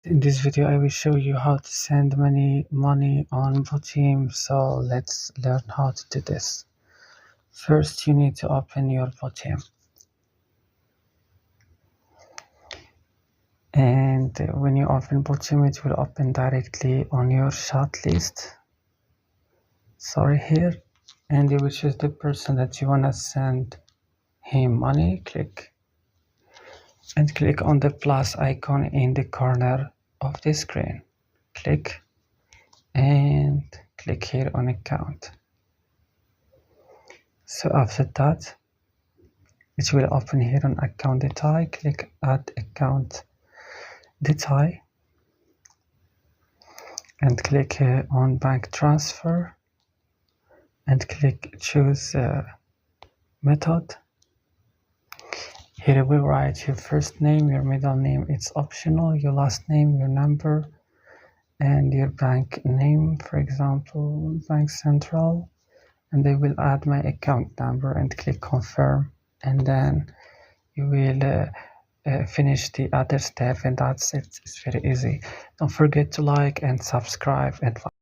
In this video I will show you how to send money on Botim, so let's learn how to do this. First you need to open your Botim, and when you open Botim it will open directly on your chat list, here, and you will choose the person that you want to send him money. Click on the plus icon in the corner of the screen. Click here on account. So after that it will open here on account detail. Click add account detail and click on bank transfer and click choose method. Here we write your first name, your middle name, it's optional, your last name, your number, and your bank name, for example Bank Central, and I will add my account number and click confirm, and then you will finish the other step, and that's it. It's very easy. Don't forget to like and subscribe and